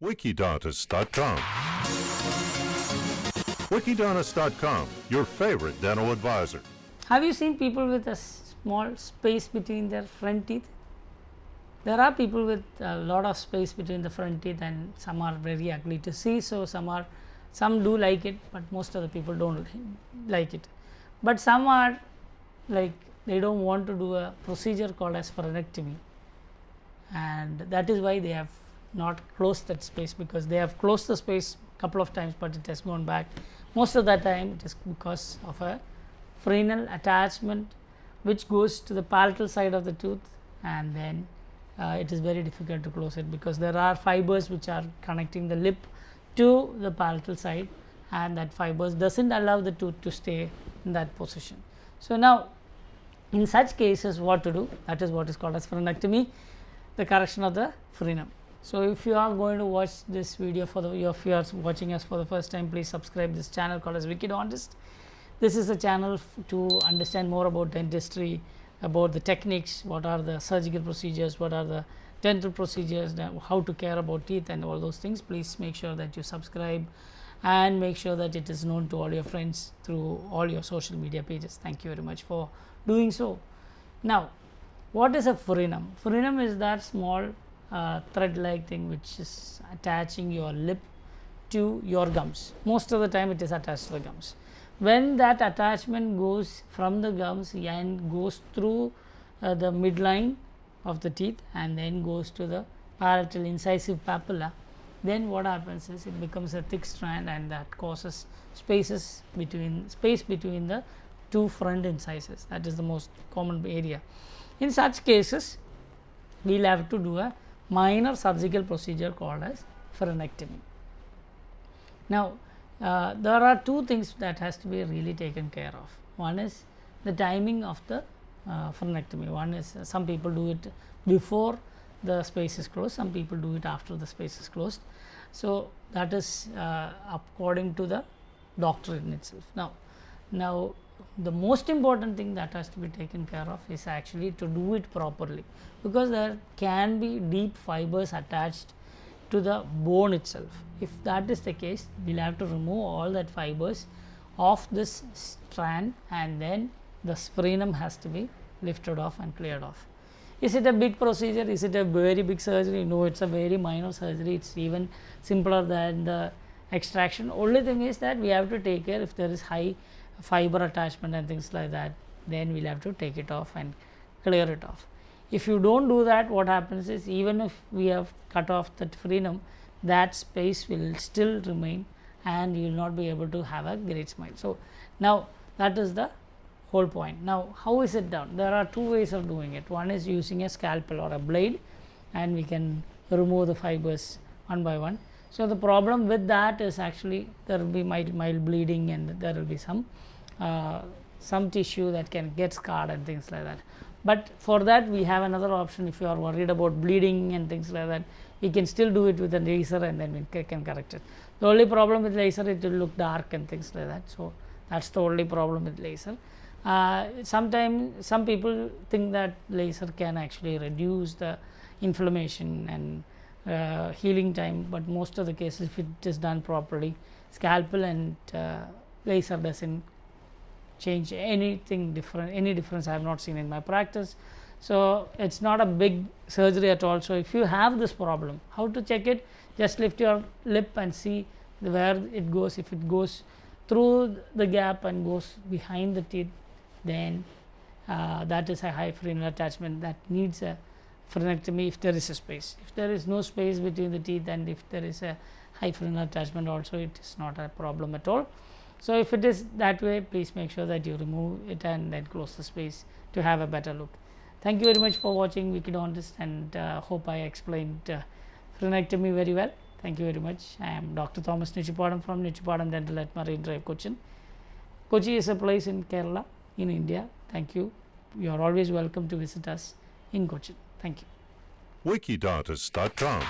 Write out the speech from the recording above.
Wikidentist.com. Wikidentist.com, your favorite dental advisor. Have you seen people with a small space between their front teeth? There are people with a lot of space between the front teeth, and some are very ugly to see. So some do like it, but most of the people don't like it. But some are like they don't want to do a procedure called as frenectomy, and that is why they have not closed that space, because they have closed the space a couple of times, but it has gone back. Most of the time it is because of a frenal attachment which goes to the palatal side of the tooth, and then it is very difficult to close it, because there are fibers which are connecting the lip to the palatal side, and that fibers doesn't allow the tooth to stay in that position. So now in such cases what to do, that is what is called as frenectomy, the correction of the frenum. So if you are going to watch this video if you are watching us for the first time, please subscribe this channel called as Wikidontist. This is a channel to understand more about dentistry, about the techniques, what are the surgical procedures, what are the dental procedures, how to care about teeth and all those things. Please make sure that you subscribe and make sure that it is known to all your friends through all your social media pages. Thank you very much for doing so. Now, what is a frenum? Frenum is that small thread like thing which is attaching your lip to your gums. Most of the time it is attached to the gums. When that attachment goes from the gums and goes through the midline of the teeth and then goes to the palatal incisive papilla, then what happens is it becomes a thick strand, and that causes space between the two front incisors. That is the most common area. In such cases, we will have to do a minor surgical procedure called as frenectomy. Now, there are two things that has to be really taken care of. One is the timing of the frenectomy. One is some people do it before the space is closed, some people do it after the space is closed. So that is according to the doctor in itself. Now the most important thing that has to be taken care of is actually to do it properly, because there can be deep fibers attached to the bone itself. If that is the case, we will have to remove all that fibers of this strand, and then the frenum has to be lifted off and cleared off. Is it a big procedure? Is it a very big surgery? No, it is a very minor surgery. It is even simpler than the extraction. Only thing is that we have to take care if there is high fiber attachment and things like that, then we will have to take it off and clear it off. If you don't do that, what happens is, even if we have cut off that frenum, that space will still remain and you will not be able to have a great smile. So now that is the whole point. Now how is it done? There are two ways of doing it. One is using a scalpel or a blade, and we can remove the fibers one by one. So the problem with that is actually there will be mild bleeding, and there will be some tissue that can get scarred and things like that. But for that we have another option. If you are worried about bleeding and things like that, we can still do it with a laser, and then we can correct it. The only problem with laser, it will look dark and things like that. So that's the only problem with laser. Sometimes some people think that laser can actually reduce the inflammation and healing time, but most of the cases, if it is done properly, scalpel and laser doesn't change anything different. Any difference I have not seen in my practice. So it's not a big surgery at all. So if you have this problem, how to check it? Just lift your lip and see where it goes. If it goes through the gap and goes behind the teeth, then that is a high frenal attachment that needs a frenectomy if there is a space. If there is no space between the teeth, and if there is a high frenal attachment also, it is not a problem at all. So if it is that way, please make sure that you remove it and then close the space to have a better look. Thank you very much for watching Wikidontist, and hope I explained frenectomy very well. Thank you very much. I am Dr. Thomas Nichipadam from Nichipadam Dental at Marine Drive, Cochin. Kochi is a place in Kerala, in India. Thank you. You are always welcome to visit us in Cochin. Thank you. Wikidentist.com.